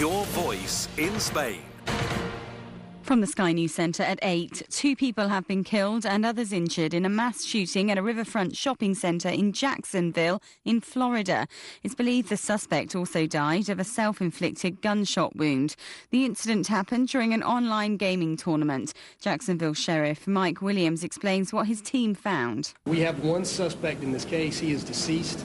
Your voice in Spain. From the Sky News Centre at 8, 2 people have been killed and others injured in a mass shooting at a riverfront shopping centre in Jacksonville in Florida. It's believed the suspect also died of a self-inflicted gunshot wound. The incident happened during an online gaming tournament. Jacksonville Sheriff Mike Williams explains what his team found. We have one suspect in this case. He is deceased.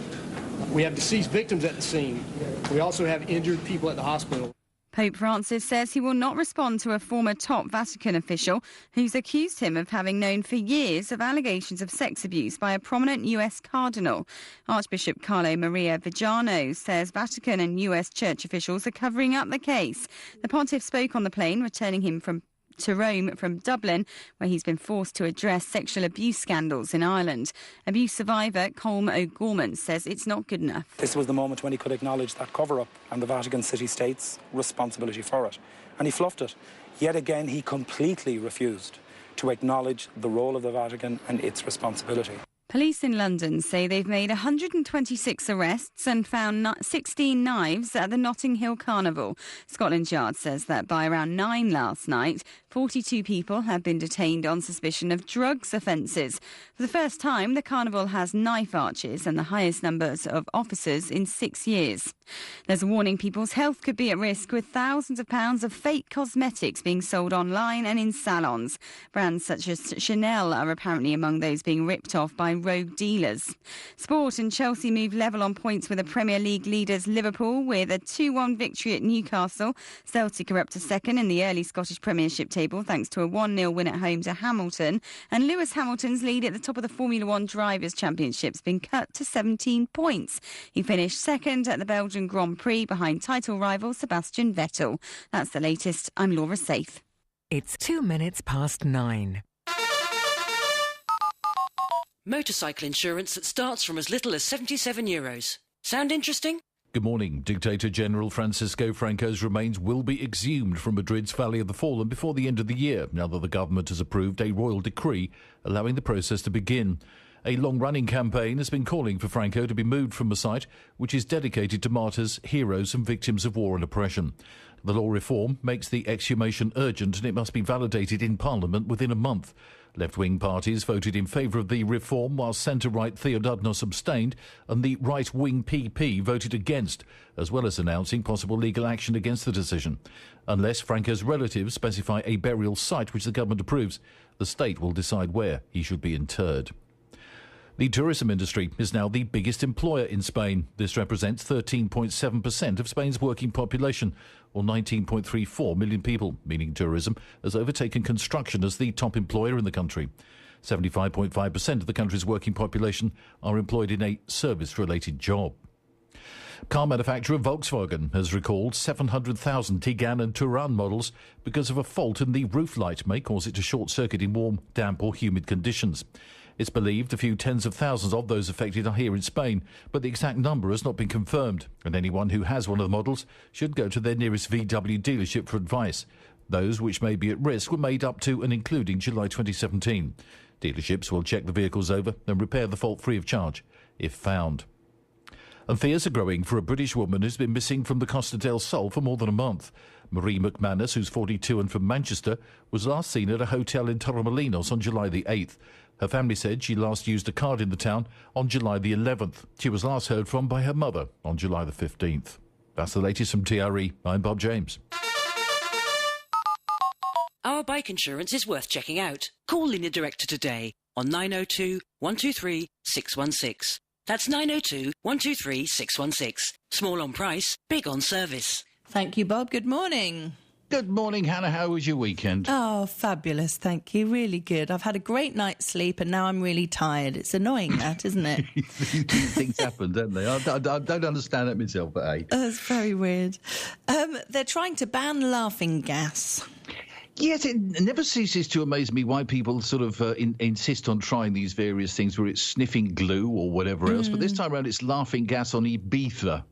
We have deceased victims at the scene. We also have injured people at the hospital. Pope Francis says he will not respond to a former top Vatican official who's accused him of having known for years of allegations of sex abuse by a prominent US cardinal. Archbishop Carlo Maria Vigiano says Vatican and US church officials are covering up the case. The pontiff spoke on the plane returning him to Rome from Dublin, where he's been forced to address sexual abuse scandals in Ireland. Abuse survivor Colm O'Gorman says it's not good enough. This was the moment when he could acknowledge that cover-up and the Vatican City-State's responsibility for it. And he fluffed it. Yet again, he completely refused to acknowledge the role of the Vatican and its responsibility. Police in London say they've made 126 arrests and found 16 knives at the Notting Hill Carnival. Scotland Yard says that by around 9 last night, 42 people have been detained on suspicion of drugs offences. For the first time, the carnival has knife arches and the highest numbers of officers in 6 years. There's a warning people's health could be at risk with thousands of pounds of fake cosmetics being sold online and in salons. Brands such as Chanel are apparently among those being ripped off by rogue dealers. Sport, and Chelsea move level on points with the Premier League leaders Liverpool with a 2-1 victory at Newcastle. Celtic are up to second in the early Scottish Premiership table thanks to a 1-0 win at home to Hamilton. And Lewis Hamilton's lead at the top of the Formula One Drivers' Championship has been cut to 17 points. He finished second at the Belgian Grand Prix behind title rival Sebastian Vettel. That's the latest. I'm Laura Saith. It's 2 minutes past 9. Motorcycle insurance that starts from as little as €77. Sound interesting? Good morning. Dictator General Francisco Franco's remains will be exhumed from Madrid's Valley of the Fallen before the end of the year, now that the government has approved a royal decree allowing the process to begin. A long-running campaign has been calling for Franco to be moved from the site, which is dedicated to martyrs, heroes and victims of war and oppression. The law reform makes the exhumation urgent and it must be validated in Parliament within a month. Left-wing parties voted in favour of the reform, while centre-right Theodadnos abstained and the right-wing PP voted against, as well as announcing possible legal action against the decision. Unless Franco's relatives specify a burial site which the government approves, the state will decide where he should be interred. The tourism industry is now the biggest employer in Spain. This represents 13.7% of Spain's working population, or 19.34 million people, meaning tourism has overtaken construction as the top employer in the country. 75.5% of the country's working population are employed in a service-related job. Car manufacturer Volkswagen has recalled 700,000 Tiguan and Touran models because of a fault in the roof light may cause it to short-circuit in warm, damp or humid conditions. It's believed a few tens of thousands of those affected are here in Spain, but the exact number has not been confirmed, and anyone who has one of the models should go to their nearest VW dealership for advice. Those which may be at risk were made up to and including July 2017. Dealerships will check the vehicles over and repair the fault free of charge, if found. And fears are growing for a British woman who's been missing from the Costa del Sol for more than a month. Marie McManus, who's 42 and from Manchester, was last seen at a hotel in Torremolinos on July the 8th. Her family said she last used a card in the town on July the 11th. She was last heard from by her mother on July the 15th. That's the latest from TRE. I'm Bob James. Our bike insurance is worth checking out. Call Linear Director today on 902 123 616. That's 902 123 616. Small on price, big on service. Thank you, Bob. Good morning. Good morning, Hannah. How was your weekend? Oh, fabulous. Thank you. Really good. I've had a great night's sleep and now I'm really tired. It's annoying, that, isn't it? Things happen, don't they? I don't understand it myself at 8. It's very weird. They're trying to ban laughing gas. Yes, it never ceases to amaze me why people sort of insist on trying these various things where it's sniffing glue or whatever else. But this time around, it's laughing gas on Ibiza.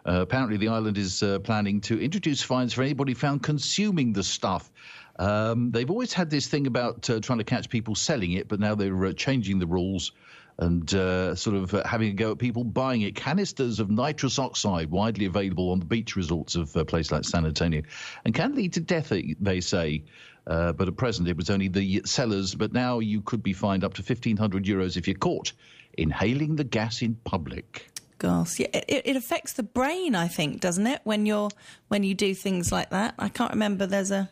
Apparently, the island is planning to introduce fines for anybody found consuming the stuff. They've always had this thing about trying to catch people selling it, but now they're changing the rules and having a go at people buying it. Canisters of nitrous oxide widely available on the beach resorts of a place like San Antonio, and can lead to death, they say. But at present, it was only the sellers. But now you could be fined up to €1,500 if you're caught inhaling the gas in public. Gosh, yeah, it affects the brain, I think, doesn't it? When you do things like that. I can't remember. There's a.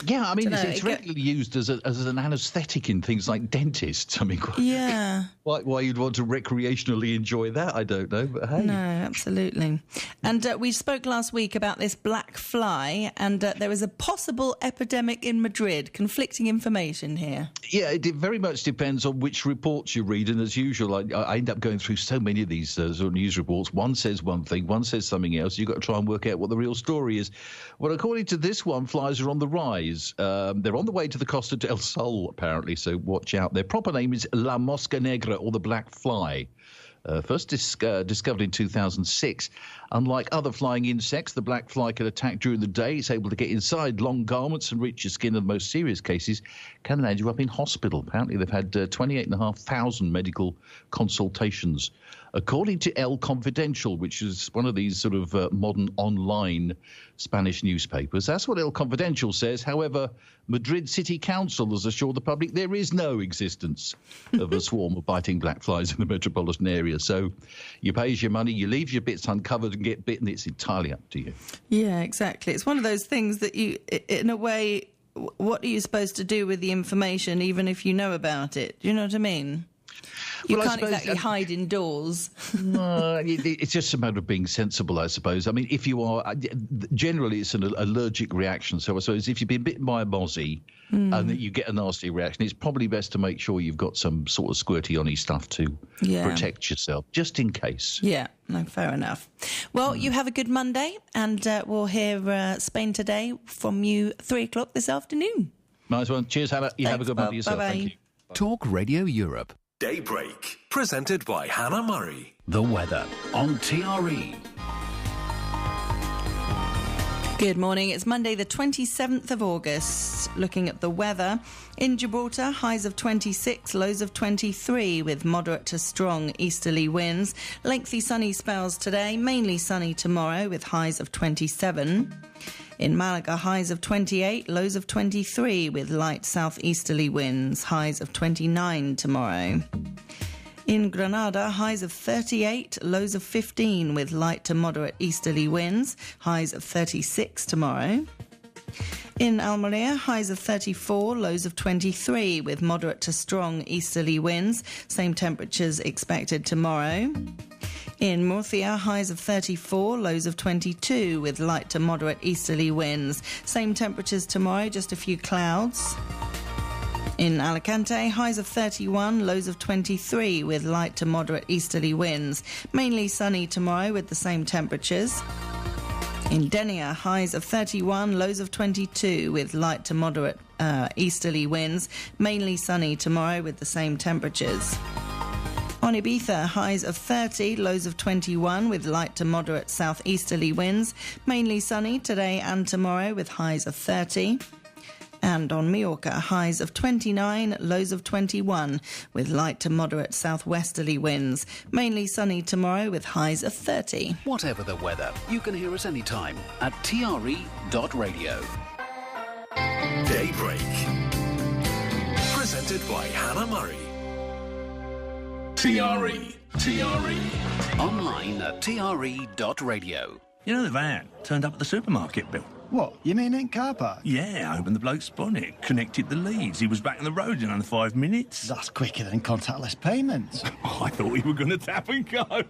Yeah, I mean, it's regularly used as an anaesthetic in things like dentists. I mean, yeah. Why you'd want to recreationally enjoy that, I don't know, but hey. No, absolutely. And we spoke last week about this black fly, and there was a possible epidemic in Madrid. Conflicting information here. Yeah, it very much depends on which reports you read, and as usual, I end up going through so many of these sort of news reports. One says one thing, one says something else. You've got to try and work out what the real story is. Well, according to this one, flies are on the rise. They're on the way to the Costa del Sol, apparently, so watch out. Their proper name is La Mosca Negra, or the black fly. First discovered in 2006. Unlike other flying insects, the black fly can attack during the day. It's able to get inside long garments and reach your skin. In the most serious cases, can land you up in hospital. Apparently, they've had 28,500 medical consultations. According to El Confidencial, which is one of these sort of modern online Spanish newspapers, that's what El Confidencial says. However, Madrid City Council has assured the public there is no existence of a swarm of biting black flies in the metropolitan area. So you pay your money, you leave your bits uncovered and get bitten. It's entirely up to you. Yeah, exactly. It's one of those things that you, in a way, what are you supposed to do with the information even if you know about it? Do you know what I mean? You can't exactly hide indoors. No, it's just a matter of being sensible, I suppose. I mean, if you are, generally it's an allergic reaction. So I suppose if you've been bitten by a mozzie and that you get a nasty reaction, it's probably best to make sure you've got some sort of squirty-on-y stuff to protect yourself, just in case. Yeah, no, fair enough. Well, you have a good Monday, and we'll hear Spain Today from you 3 o'clock this afternoon. Nice one. Cheers, Hannah. You have a good Monday yourself. Bye-bye. Thank you. Talk Radio Europe. Daybreak, presented by Hannah Murray. The weather on TRE. Good morning. It's Monday the 27th of August. Looking at the weather. In Gibraltar, highs of 26, lows of 23 with moderate to strong easterly winds. Lengthy sunny spells today, mainly sunny tomorrow with highs of 27. In Malaga, highs of 28, lows of 23 with light southeasterly winds, highs of 29 tomorrow. In Granada, highs of 38, lows of 15 with light to moderate easterly winds, highs of 36 tomorrow. In Almeria, highs of 34, lows of 23 with moderate to strong easterly winds, same temperatures expected tomorrow. In Murcia, highs of 34, lows of 22 with light to moderate easterly winds. Same temperatures tomorrow, just a few clouds. In Alicante, highs of 31, lows of 23 with light to moderate easterly winds. Mainly sunny tomorrow with the same temperatures. In Denia, highs of 31, lows of 22 with light to moderate easterly winds. Mainly sunny tomorrow with the same temperatures. On Ibiza, highs of 30, lows of 21 with light to moderate southeasterly winds. Mainly sunny today and tomorrow with highs of 30. And on Mallorca, highs of 29, lows of 21 with light to moderate southwesterly winds. Mainly sunny tomorrow with highs of 30. Whatever the weather, you can hear us anytime at tre.radio. Daybreak, presented by Hannah Murray. TRE. Online at tre.radio. You know the van turned up at the supermarket, Bill? What, you mean in car park? Yeah, I opened the bloke's bonnet, connected the leads. He was back on the road in under 5 minutes. That's quicker than contactless payments. Oh, I thought we were going to tap and go.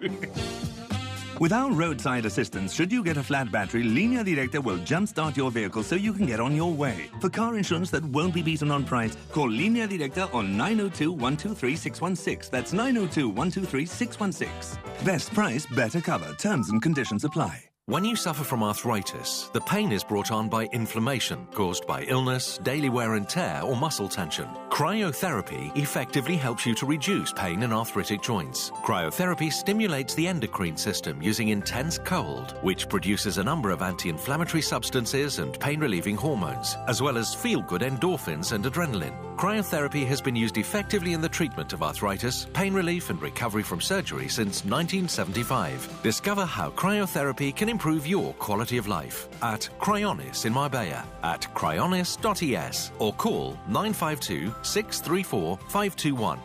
With our roadside assistance, should you get a flat battery, Linea Directa will jumpstart your vehicle so you can get on your way. For car insurance that won't be beaten on price, call Linea Directa on 902-123-616. That's 902-123-616. Best price, better cover. Terms and conditions apply. When you suffer from arthritis, the pain is brought on by inflammation caused by illness, daily wear and tear, or muscle tension. Cryotherapy effectively helps you to reduce pain in arthritic joints. Cryotherapy stimulates the endocrine system using intense cold, which produces a number of anti-inflammatory substances and pain-relieving hormones, as well as feel-good endorphins and adrenaline. Cryotherapy has been used effectively in the treatment of arthritis, pain relief and recovery from surgery since 1975. Discover how cryotherapy can improve your quality of life at Cryonis in Marbella, at cryonis.es, or call 952 634 521.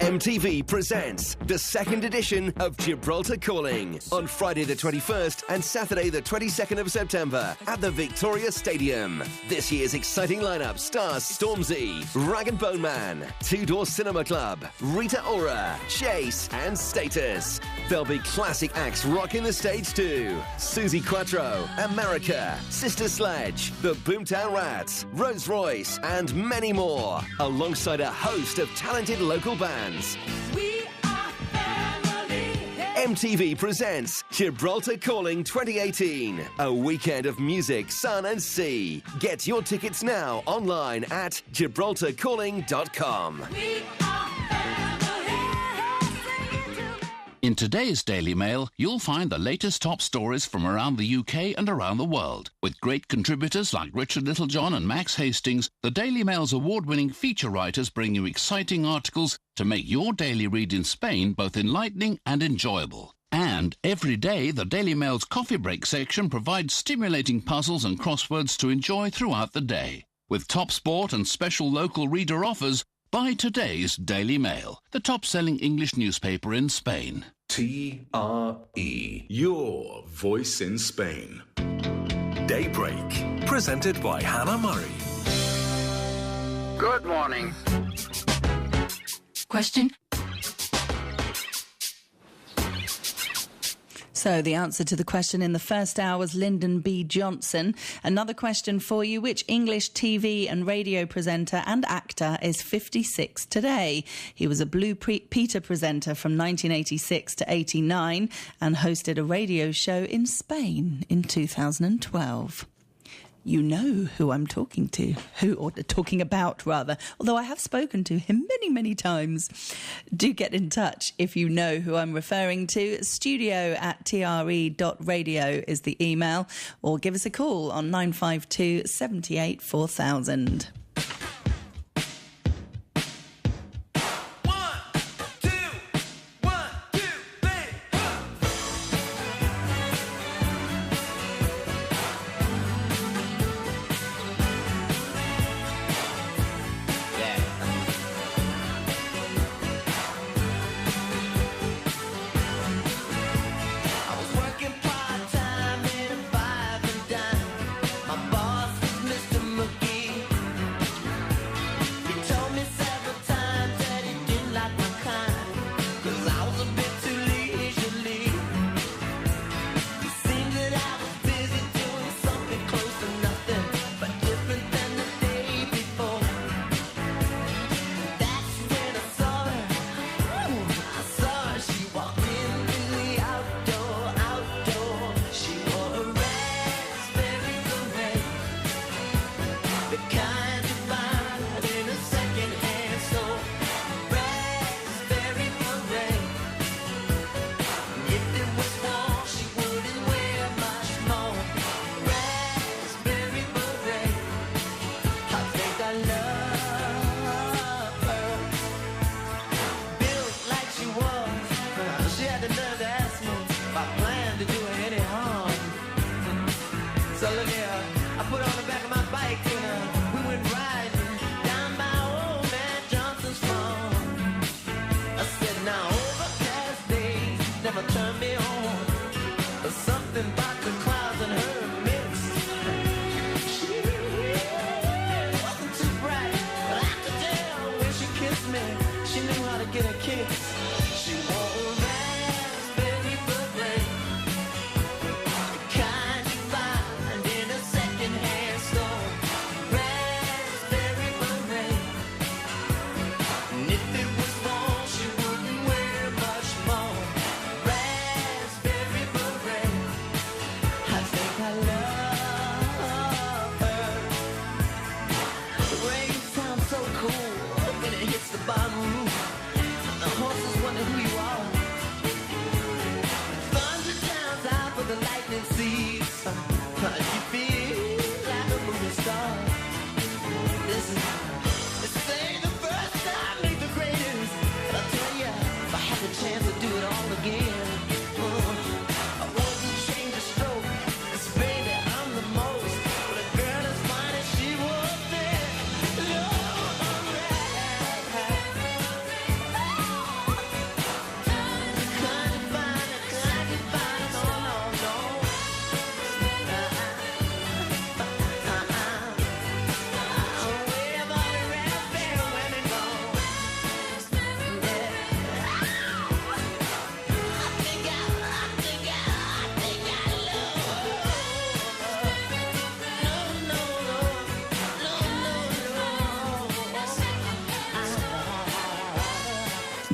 MTV presents the second edition of Gibraltar Calling on Friday the 21st and Saturday the 22nd of September at the Victoria Stadium. This year's exciting lineup stars Stormzy, Rag & Bone Man, Two Door Cinema Club, Rita Ora, Chase and Status. There'll be classic acts rocking the stage too. Suzi Quattro, America, Sister Sledge, the Boomtown Rats, Rose Royce and many more, alongside a host of talented local bands. We are family. MTV presents Gibraltar Calling 2018, a weekend of music, sun and sea. Get your tickets now online at gibraltarcalling.com. In today's Daily Mail, you'll find the latest top stories from around the UK and around the world. With great contributors like Richard Littlejohn and Max Hastings, the Daily Mail's award-winning feature writers bring you exciting articles to make your daily read in Spain both enlightening and enjoyable. And every day, the Daily Mail's coffee break section provides stimulating puzzles and crosswords to enjoy throughout the day. With top sport and special local reader offers, buy today's Daily Mail, the top-selling English newspaper in Spain. TRE, your voice in Spain. Daybreak, presented by Hannah Murray. Good morning. Question. So the answer to the question in the first hour was Lyndon B. Johnson. Another question for you. Which English TV and radio presenter and actor is 56 today? He was a Blue Peter presenter from 1986 to 89 and hosted a radio show in Spain in 2012. You know who I'm talking to, talking about, although I have spoken to him many, many times. Do get in touch if you know who I'm referring to. studio@tre.radio is the email, or give us a call on 952 78 4000. Thunder towns out for the lightning seeds. You feel like a movie star.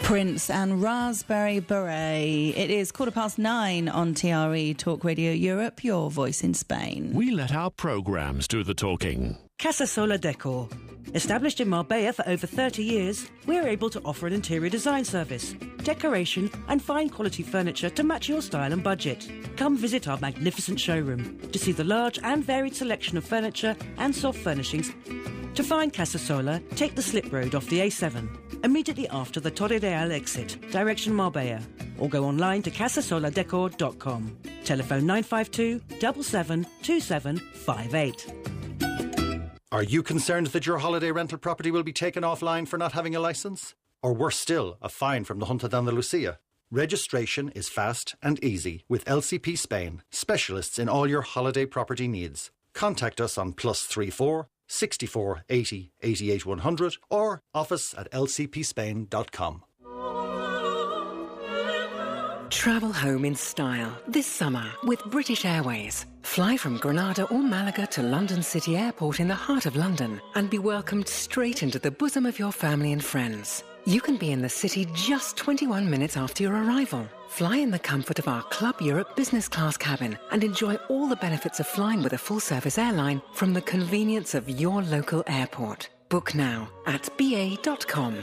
Prince and Raspberry Beret. It is 9:15 on TRE Talk Radio Europe, your voice in Spain. We let our programmes do the talking. Casasola Decor. Established in Marbella for over 30 years, we're able to offer an interior design service, decoration and fine quality furniture to match your style and budget. Come visit our magnificent showroom to see the large and varied selection of furniture and soft furnishings. To find Casasola, take the slip road off the A7, immediately after the Torre Real exit, direction Marbella, or go online to casasoladecor.com. Telephone 952 77 2758. Are you concerned that your holiday rental property will be taken offline for not having a licence? Or worse still, a fine from the Junta de Andalucía? Registration is fast and easy with LCP Spain, specialists in all your holiday property needs. Contact us on +34 64 80 88 100 or office@lcpspain.com. Travel home in style this summer with British Airways. Fly from Granada or Malaga to London City Airport in the heart of London and be welcomed straight into the bosom of your family and friends. You can be in the city just 21 minutes after your arrival. Fly in the comfort of our Club Europe business class cabin and enjoy all the benefits of flying with a full-service airline from the convenience of your local airport. Book now at ba.com.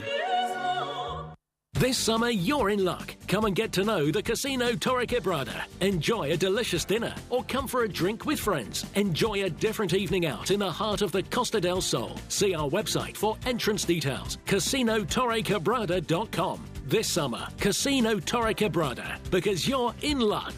This summer, you're in luck. Come and get to know the Casino Torre Quebrada. Enjoy a delicious dinner or come for a drink with friends. Enjoy a different evening out in the heart of the Costa del Sol. See our website for entrance details, casinotorrequebrada.com. This summer, Casino Torre Quebrada, because you're in luck.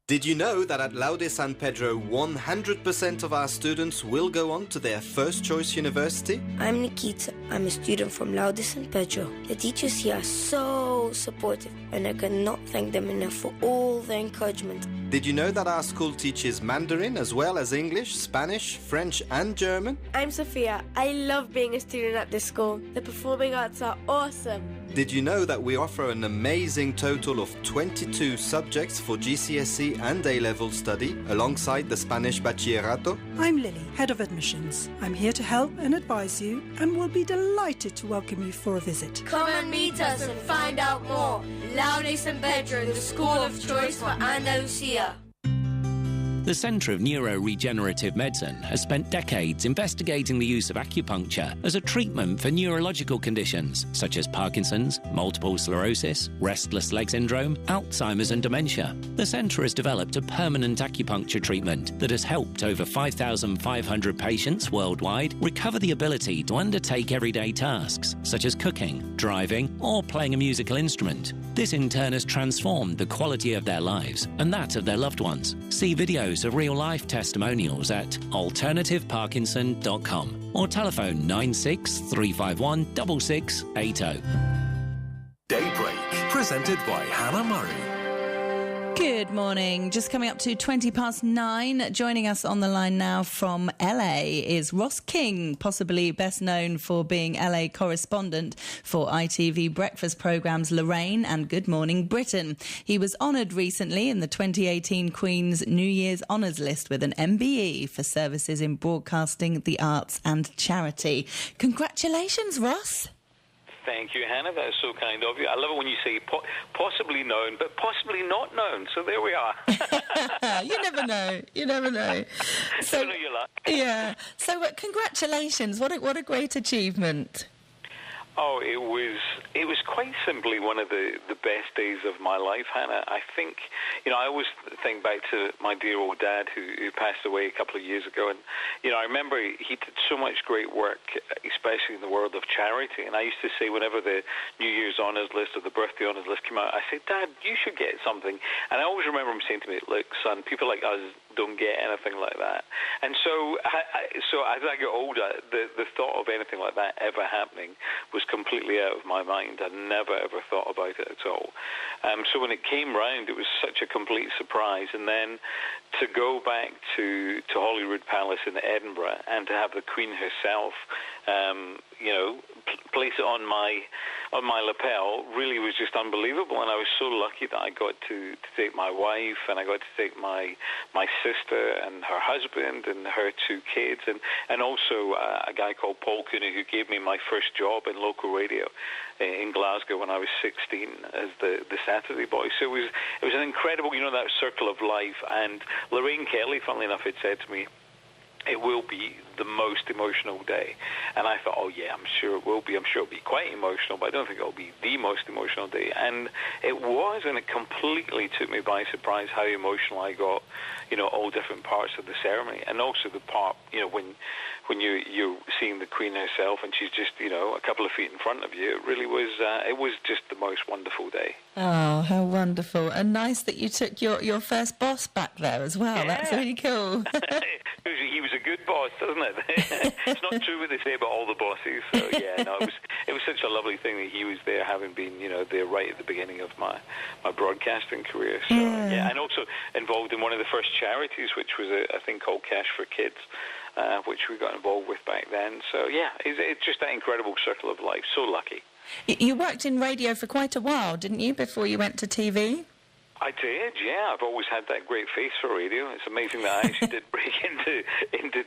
Did you know that at Laude San Pedro, 100% of our students will go on to their first choice university? I'm Nikita. I'm a student from Laude San Pedro. The teachers here are so supportive, and I cannot thank them enough for all their encouragement. Did you know that our school teaches Mandarin as well as English, Spanish, French and German? I'm Sophia. I love being a student at this school. The performing arts are awesome. Did you know that we offer an amazing total of 22 subjects for GCSE and A-level study alongside the Spanish Bachillerato? I'm Lily, Head of Admissions. I'm here to help and advise you and will be delighted to welcome you for a visit. Come and meet us and find out more. Laude San Pedro, the school of choice for Andalusia. The Centre of Neuroregenerative Medicine has spent decades investigating the use of acupuncture as a treatment for neurological conditions such as Parkinson's, multiple sclerosis, restless leg syndrome, Alzheimer's and dementia. The centre has developed a permanent acupuncture treatment that has helped over 5,500 patients worldwide recover the ability to undertake everyday tasks such as cooking, driving or playing a musical instrument. This in turn has transformed the quality of their lives and that of their loved ones. See videos of real-life testimonials at alternativeparkinson.com or telephone 96 351 6680. Daybreak, presented by Hannah Murray. Good morning. Just coming up to 9:20. Joining us on the line now from LA is Ross King, possibly best known for being LA correspondent for ITV breakfast programmes Lorraine and Good Morning Britain. He was honoured recently in the 2018 Queen's New Year's Honours List with an MBE for services in broadcasting, the arts and charity. Congratulations, Ross. Thank you, Hannah. That's so kind of you. I love it when you say possibly known, but possibly not known. So there we are. You never know. You never know. So, know your luck. Yeah. So congratulations. What a great achievement. Oh, it was quite simply one of the best days of my life, Hannah. I think, I always think back to my dear old dad who passed away a couple of years ago. And, I remember he did so much great work, especially in the world of charity. And I used to say whenever the New Year's Honours List or the Birthday Honours List came out, I said, Dad, you should get something. And I always remember him saying to me, look, son, people like us don't get anything like that. And so as I got older, the thought of anything like that ever happening was completely out of my mind. I never, ever thought about it at all. So when it came round, it was such a complete surprise. And then to go back to Holyrood Palace in Edinburgh and to have the Queen herself, place it on my on my lapel really was just unbelievable, and I was so lucky that I got to take my wife, and I got to take my sister and her husband and her 2 kids, and also a guy called Paul Cooney, who gave me my first job in local radio in Glasgow when I was 16 as the Saturday boy. So it was an incredible, that circle of life. And Lorraine Kelly, funnily enough, had said to me, it will be the most emotional day. And I thought, oh, yeah, I'm sure it will be. I'm sure it'll be quite emotional, but I don't think it'll be the most emotional day. And it was, and it completely took me by surprise how emotional I got, all different parts of the ceremony. And also the part, when you're seeing the Queen herself and she's just, a couple of feet in front of you, it really was, it was just the most wonderful day. Oh, how wonderful. And nice that you took your first boss back there as well. Yeah. That's really cool. He was a good boss, doesn't it? It's not true what they say about all the bosses. So, yeah, no, it was such a lovely thing that he was there, having been, there right at the beginning of my broadcasting career. So, yeah, and also involved in one of the first charities, which was a thing called Cash for Kids, which we got involved with back then. So, yeah, it's just that incredible circle of life. So lucky. You worked in radio for quite a while, didn't you, before you went to TV? I did, yeah. I've always had that great face for radio. It's amazing that I actually did break into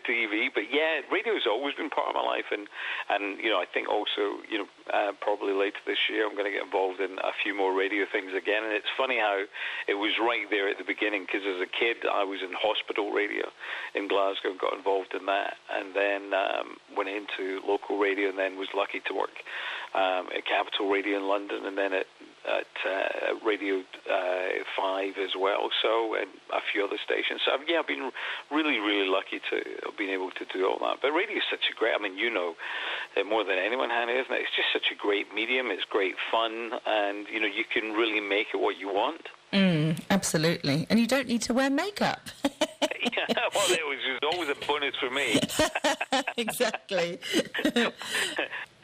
TV. But yeah, radio's always been part of my life, and I think also, probably later this year I'm going to get involved in a few more radio things again. And it's funny how it was right there at the beginning, because as a kid I was in hospital radio in Glasgow, got involved in that, and then went into local radio, and then was lucky to work at Capital Radio in London, and then at Radio 5 as well, so, and a few other stations. So, yeah, I've been really, really lucky to have been able to do all that. But radio is such a great, more than anyone, Hannah, isn't it? It's just such a great medium. It's great fun, and, you can really make it what you want. Absolutely. And you don't need to wear makeup. Yeah, well, it was just always a bonus for me. Exactly.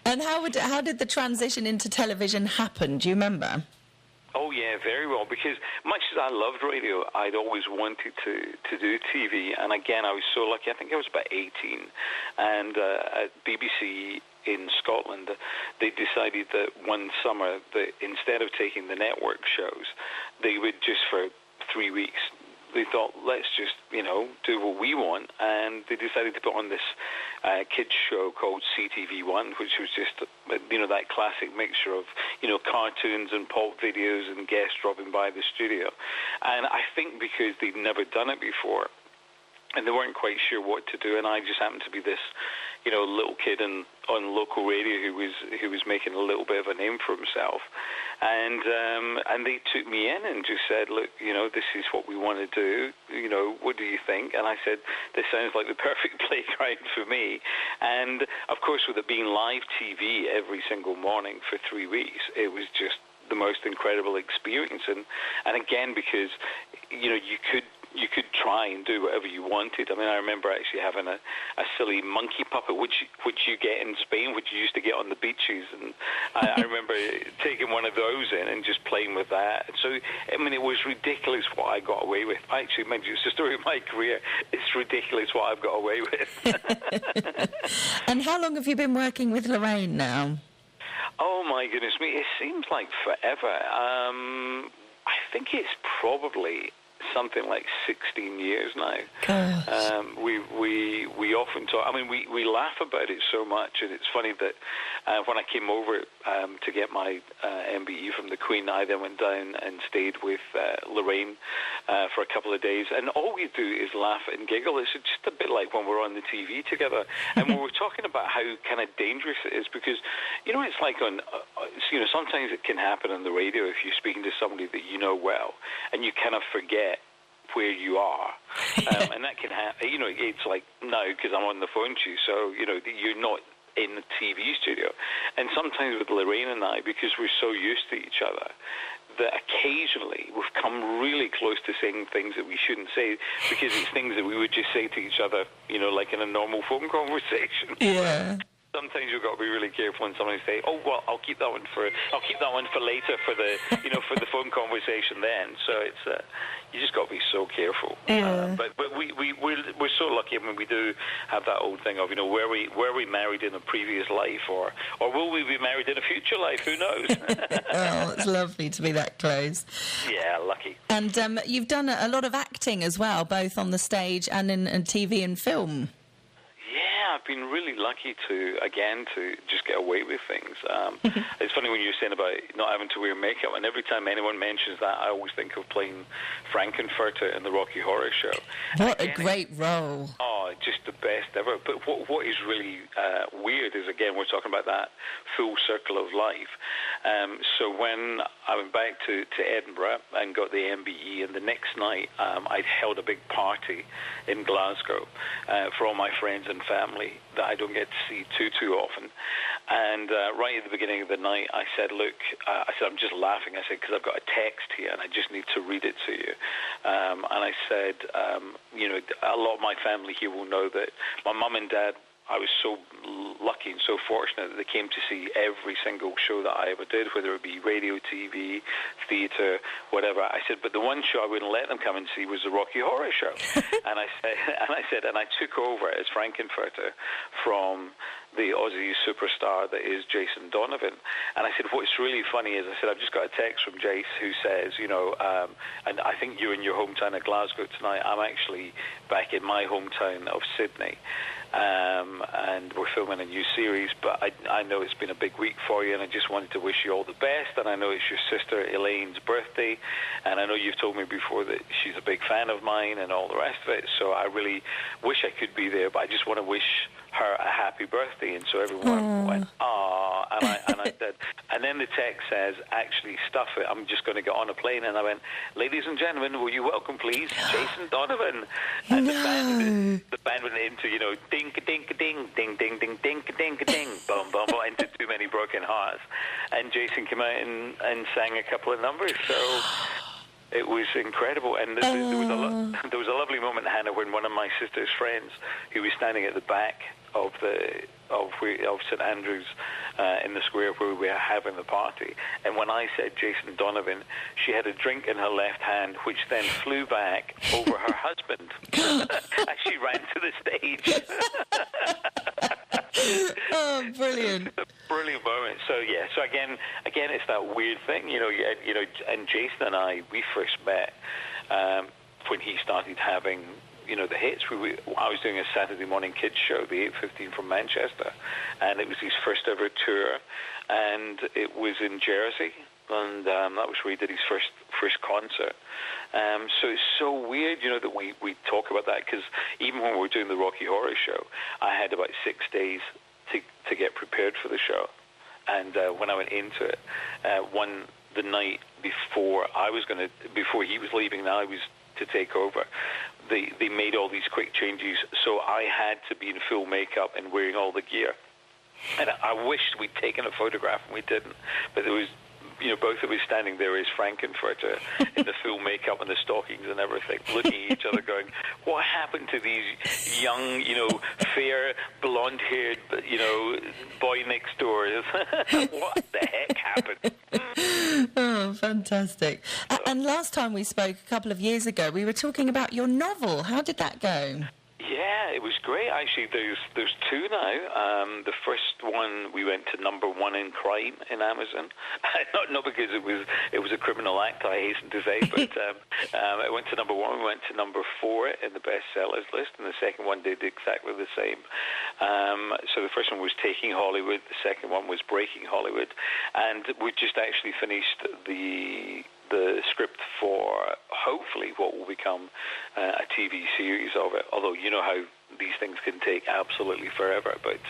And how did the transition into television happen? Do you remember? Oh, yeah, very well, because much as I loved radio, I'd always wanted to do TV. And again, I was so lucky. I think I was about 18. And at BBC in Scotland, they decided that one summer, that instead of taking the network shows, they would just for 3 weeks, they thought, let's just, do what we want. And they decided to put on this kids show called CTV1, which was just, that classic mixture of, cartoons and pop videos and guests dropping by the studio. And I think because they'd never done it before, and they weren't quite sure what to do, and I just happened to be this, little kid on local radio who was making a little bit of a name for himself, and they took me in and just said, look, this is what we want to do. What do you think? And I said, this sounds like the perfect playground for me. And of course, with it being live TV every single morning for 3 weeks, it was just the most incredible experience. And again, because you could try and do whatever you wanted. I mean, I remember actually having a silly monkey puppet, which you get in Spain, which you used to get on the beaches. And I remember taking one of those in and just playing with that. So, I mean, it was ridiculous what I got away with. Actually, it's the story of my career. It's ridiculous what I've got away with. And how long have you been working with Lorraine now? Oh, my goodness me. It seems like forever. I think it's probably something like 16 years now. We often talk. I mean, we laugh about it so much, and it's funny that when I came over to get my MBE from the Queen, I then went down and stayed with Lorraine for a couple of days, and all we do is laugh and giggle. It's just a bit like when we're on the TV together, and we were talking about how kind of dangerous it is, because it's like on sometimes it can happen on the radio if you're speaking to somebody that you know well, and you kind of forget where you are, and that can happen. It's like now because I'm on the phone to you, so you're not in the TV studio. And sometimes with Lorraine and I, because we're so used to each other, that occasionally we've come really close to saying things that we shouldn't say, because it's things that we would just say to each other, like in a normal phone conversation. Yeah. sometimes you've got to be really careful when somebody say, "Oh, well, I'll keep that one for later for the for the phone conversation." Then, so it's you just got to be so careful. Yeah. But we're so lucky. I mean, we do have that old thing of were we married in a previous life, or will we be married in a future life? Who knows? Oh, it's lovely to be that close. Yeah, lucky. And you've done a lot of acting as well, both on the stage and in TV and film. Yeah, I've been really lucky to just get away with things. It's funny when you were saying about not having to wear makeup, and every time anyone mentions that, I always think of playing Frankenfurter in the Rocky Horror Show. What a great role. Oh, just the best ever. But what is really weird is, again, we're talking about that full circle of life. So when I went back to Edinburgh and got the MBE, and the next night I held a big party in Glasgow for all my friends and family that I don't get to see too often. And right at the beginning of the night, I said, look, I'm just laughing. I said, because I've got a text here and I just need to read it to you. And I said, a lot of my family here will know that my mum and dad, I was so lucky and so fortunate that they came to see every single show that I ever did, whether it be radio, TV, theatre, whatever. I said, but the one show I wouldn't let them come and see was the Rocky Horror Show. and I took over as Frankenfurter from the Aussie superstar that is Jason Donovan. And I said, what's really funny is, I said, I've just got a text from Jace who says, and I think you're in your hometown of Glasgow tonight. I'm actually back in my hometown of Sydney. And we're filming a new series, but I know it's been a big week for you, and I just wanted to wish you all the best. And I know it's your sister Elaine's birthday, and I know you've told me before that she's a big fan of mine and all the rest of it, so I really wish I could be there, but I just want to wish her a happy birthday. And so everyone went, "Aw," and I said, and then the text says, actually, stuff it, I'm just going to get on a plane. And I went, "Ladies and gentlemen, will you welcome, please, Jason Donovan?" And the band went into, ding ding ding ding ding ding ding ding ding boom boom boom, into Too Many Broken Hearts, and Jason came out and sang a couple of numbers. So it was incredible. And there was a lovely moment, Hannah, when one of my sister's friends, who was standing at the back of St Andrews in the square where we were having the party, and when I said Jason Donovan, she had a drink in her left hand, which then flew back over her husband as she ran to the stage. Oh, brilliant! It's a brilliant moment. So yeah. So again, it's that weird thing, And Jason and I, we first met when he started having, the hits. I was doing a Saturday morning kids show, the 8:15 from Manchester, and it was his first ever tour, and it was in Jersey, and that was where he did his first concert. So it's so weird, that we talk about that, because even when we were doing the Rocky Horror Show, I had about 6 days to get prepared for the show, and when I went into it, the night before he was leaving, and I was to take over, they made all these quick changes, so I had to be in full makeup and wearing all the gear. And I wished we'd taken a photograph, and we didn't. But there was, both of us standing there as Frankenfurter in the full makeup and the stockings and everything, looking at each other going, what happened to these young, fair, blonde-haired, boy next door? What the heck happened? Oh, fantastic. And last time we spoke, a couple of years ago, we were talking about your novel. How did that go? Yeah, it was great. Actually, there's two now. The first one, we went to #1 in crime in Amazon. not because it was a criminal act, I hasten to say, but it went to #1. We went to #4 in the bestsellers list, and the second one did exactly the same. So the first one was Taking Hollywood. The second one was Breaking Hollywood, and we just actually finished the script for hopefully what will become a TV series of it, although you know how these things can take absolutely forever. But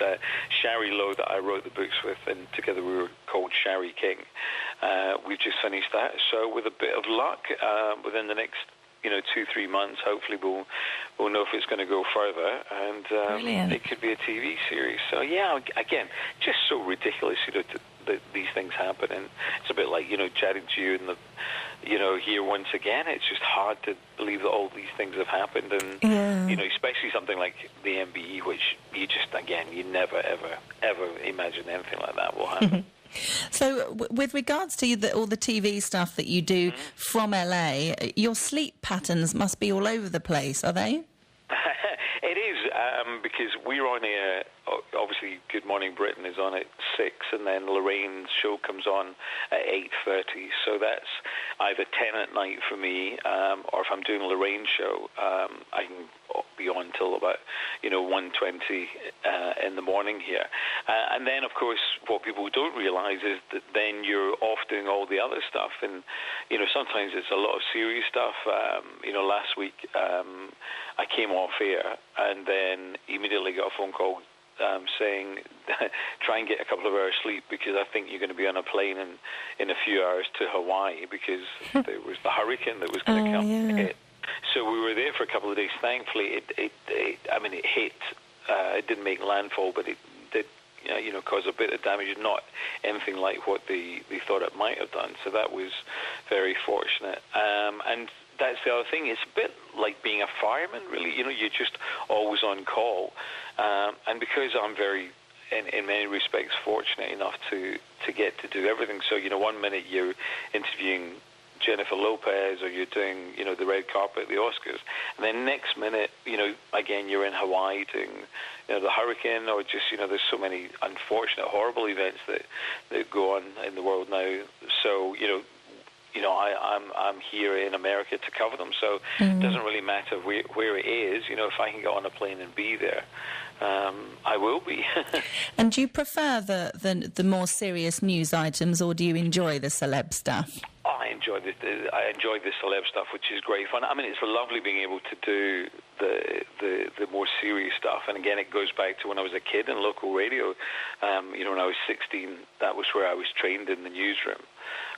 Shari Lowe, that I wrote the books with, and together we were called Shari King, we've just finished that. So with a bit of luck, within the next 2-3 months, hopefully we'll know if it's going to go further, and it could be a TV series. So yeah, again, just so ridiculous, that these things happen, and it's a bit like chatting to you and here once again. It's just hard to believe that all these things have happened, and especially something like the MBE, which you never ever imagine anything like that will happen. So, with regards to all the TV stuff that you do from LA, your sleep patterns must be all over the place, are they? It is, because we're on air. Obviously, Good Morning Britain is on at 6, and then Lorraine's show comes on at 8:30. So that's either 10 at night for me, or if I'm doing Lorraine's show, I can be on till about 1:20 in the morning here. And then, of course, what people don't realise is that then you're off doing all the other stuff, and sometimes it's a lot of serious stuff. Last week I came off air and then immediately got a phone call saying, try and get a couple of hours sleep because I think you're going to be on a plane in a few hours to Hawaii because there was the hurricane that was going to come. Yeah. So we were there for a couple of days. Thankfully, it hit. It didn't make landfall, but it did, cause a bit of damage. Not anything like what they thought it might have done. So that was very fortunate. And that's the other thing. It's a bit like being a fireman, really. You're just always on call. And because I'm very, in many respects, fortunate enough to get to do everything. So, 1 minute you're interviewing Jennifer Lopez, or you're doing, the red carpet at the Oscars, and then next minute, again, you're in Hawaii doing, the hurricane, or just, there's so many unfortunate, horrible events that go on in the world now. So, I'm here in America to cover them, so it doesn't really matter where it is. If I can get on a plane and be there, I will be. And do you prefer the more serious news items, or do you enjoy the celeb stuff? I enjoy the celeb stuff, which is great fun. I mean, it's lovely being able to do the more serious stuff. And again, it goes back to when I was a kid in local radio. When I was 16, that was where I was trained in the newsroom.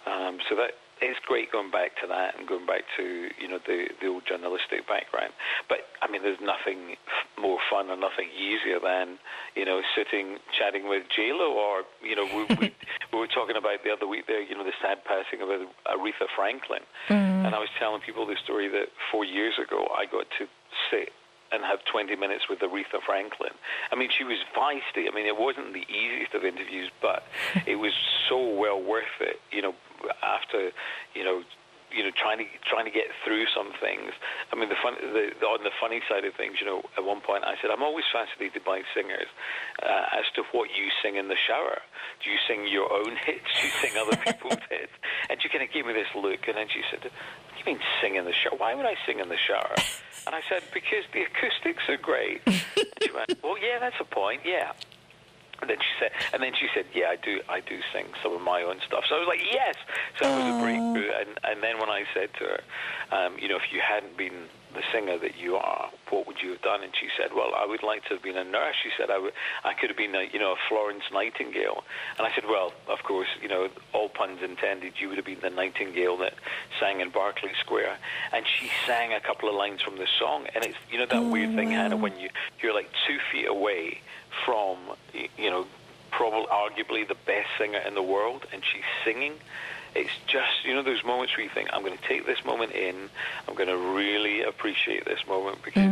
So that it's great going back to that and going back to the old journalistic background. But I mean, there's nothing more fun or nothing easier than sitting chatting with J-Lo, or we were talking about the other week there, the sad passing of Aretha Franklin, and I was telling people the story that 4 years ago I got to sit and have 20 minutes with Aretha Franklin. I mean, she was feisty. I mean, it wasn't the easiest of interviews, but it was so well worth it, after, trying to get through some things. I mean, on the funny side of things, at one point I said, I'm always fascinated by singers as to what you sing in the shower. Do you sing your own hits? Do you sing other people's hits? And she kind of gave me this look, and then she said, what do you mean sing in the shower? Why would I sing in the shower? And I said, because the acoustics are great. And she went, well, yeah, that's a point, yeah. And then she said, yeah, I do sing some of my own stuff. So I was like, yes. So that was a breakthrough. And then when I said to her, if you hadn't been the singer that you are, what would you have done? And she said, well, I would like to have been a nurse. She said, I could have been a Florence Nightingale. And I said, well, of course, all puns intended, you would have been the Nightingale that sang in Berkeley Square. And she sang a couple of lines from the song. And it's, that weird thing, Hannah, when you're like 2 feet away from, probably arguably the best singer in the world, and she's singing. It's just, those moments where you think, I'm going to take this moment in, I'm going to really appreciate this moment, because,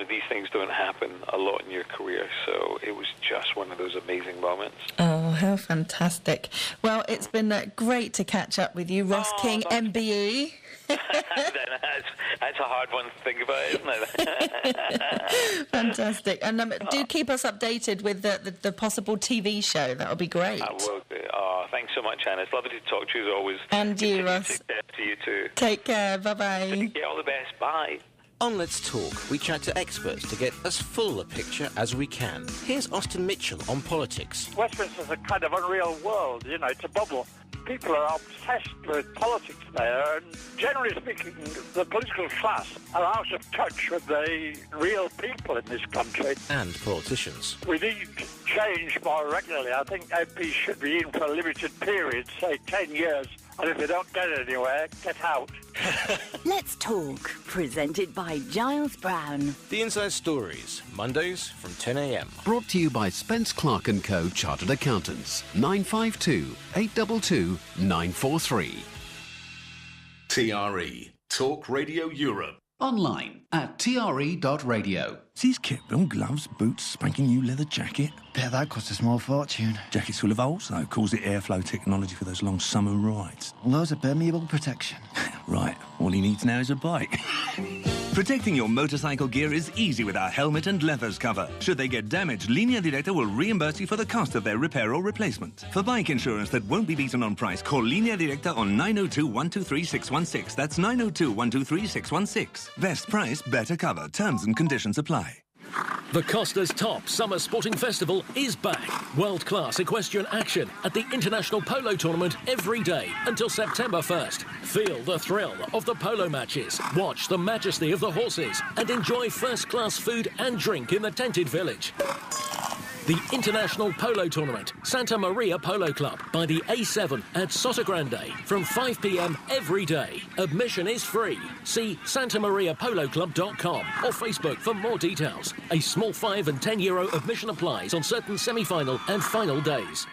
these things don't happen a lot in your career. So it was just one of those amazing moments. Oh, how fantastic. Well, it's been great to catch up with you, Ross King, MBE. That's a hard one to think about, isn't it? Fantastic. And do keep us updated with the possible TV show. That would be great. I will do. Oh, thanks so much, Hannah. It's lovely to talk to you as always. And you, Ross. Success to you too. Take care. Bye-bye. Take care. All the best. Bye. On Let's Talk, we chat to experts to get as full a picture as we can. Here's Austin Mitchell on politics. Westminster's a kind of unreal world, it's a bubble. People are obsessed with politics there, and generally speaking, the political class are out of touch with the real people in this country. And politicians. We need change more regularly. I think MPs should be in for a limited period, say 10 years, And if you don't get anywhere, get out. Let's Talk, presented by Giles Brown. The Inside Stories, Mondays from 10 a.m. Brought to you by Spence Clark & Co. Chartered Accountants. 952 822 943. TRE, Talk Radio Europe. Online at tre.radio. These kit film, gloves, boots, spanking new leather jacket. Bet that cost a small fortune. Jacket's full of holes, though. Calls it airflow technology for those long summer rides. Loads of permeable protection. Right, all he needs now is a bike. Protecting your motorcycle gear is easy with our helmet and leathers cover. Should they get damaged, Linea Directa will reimburse you for the cost of their repair or replacement. For bike insurance that won't be beaten on price, call Linea Directa on 902 123 616. That's 902 123 616. Best price, better cover. Terms and conditions apply. The Costa's Top Summer Sporting Festival is back. World-class equestrian action at the International Polo Tournament every day until September 1st. Feel the thrill of the polo matches, watch the majesty of the horses, and enjoy first-class food and drink in the tented village. The International Polo Tournament, Santa Maria Polo Club, by the A7 at Sotogrande, from 5 p.m. every day. Admission is free. See santamariapoloclub.com or Facebook for more details. A small €5 and €10 admission applies on certain semi-final and final days.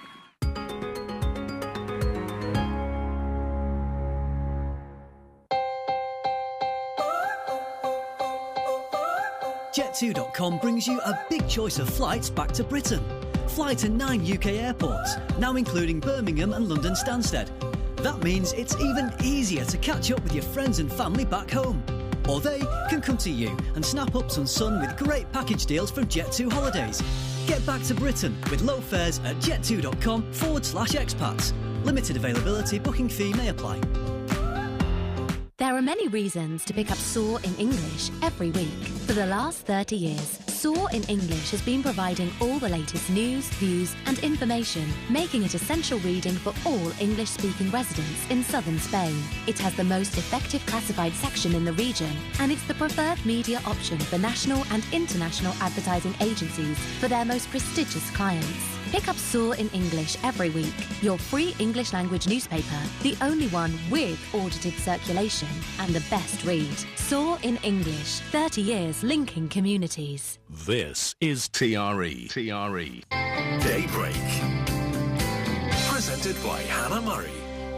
Jet2.com brings you a big choice of flights back to Britain. Fly to 9 UK airports, now including Birmingham and London Stansted. That means it's even easier to catch up with your friends and family back home. Or they can come to you and snap up some sun with great package deals from Jet2 Holidays. Get back to Britain with low fares at jet2.com/expats. Limited availability, booking fee may apply. There are many reasons to pick up Soar in English every week. For the last 30 years, Soar in English has been providing all the latest news, views and information, making it essential reading for all English-speaking residents in southern Spain. It has the most effective classified section in the region, and it's the preferred media option for national and international advertising agencies for their most prestigious clients. Pick up Soar in English every week, your free English language newspaper, the only one with audited circulation and the best read. Soar in English, 30 years linking communities. This is TRE. Daybreak. Presented by Hannah Murray.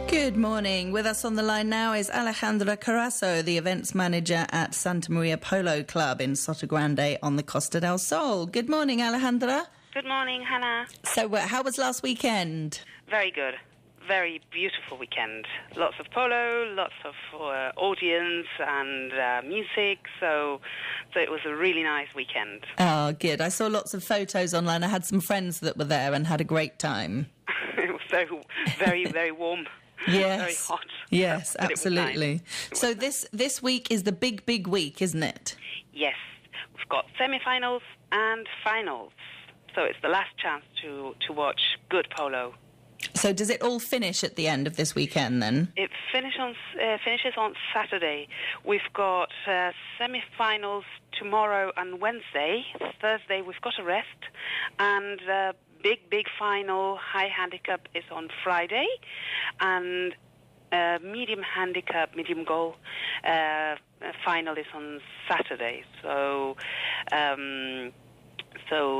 Good morning. With us on the line now is Alejandra Carasso, the events manager at Santa Maria Polo Club in Sotogrande on the Costa del Sol. Good morning, Alejandra. Good morning, Hannah. So, how was last weekend? Very good. Very beautiful weekend. Lots of polo, lots of audience and music. So it was a really nice weekend. Oh, good. I saw lots of photos online. I had some friends that were there and had a great time. It was very, very warm. Yes. Very hot. Yes, But absolutely. Nice. So this week is the big week, isn't it? Yes. We've got semi-finals and finals. So it's the last chance to watch good polo. So does it all finish at the end of this weekend then? It finishes on Saturday. We've got semi-finals tomorrow and Wednesday. Thursday we've got a rest. And big final, high handicap is on Friday. And medium handicap, medium goal final is on Saturday. So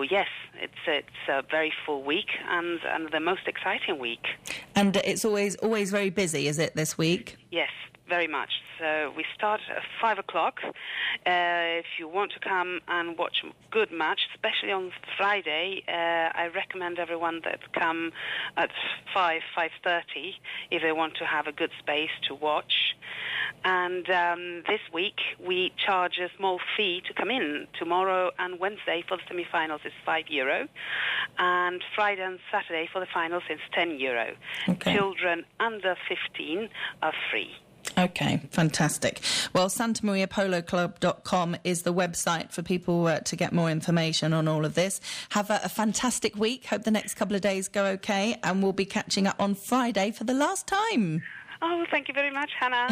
yes, it's a very full week and the most exciting week. And it's always very busy, is it, this week? Yes, very much. So we start at 5 o'clock. If you want to come and watch a good match, especially on Friday, I recommend everyone that come at 5:30 if they want to have a good space to watch. And this week we charge a small fee to come in. Tomorrow and Wednesday for the semi-finals is €5, and Friday and Saturday for the finals is €10. Okay. Children under 15 are free. Okay, fantastic. Well, santamariapoloclub.com is the website for people to get more information on all of this. Have a fantastic week. Hope the next couple of days go okay, and we'll be catching up on Friday for the last time. Oh, thank you very much, Hannah.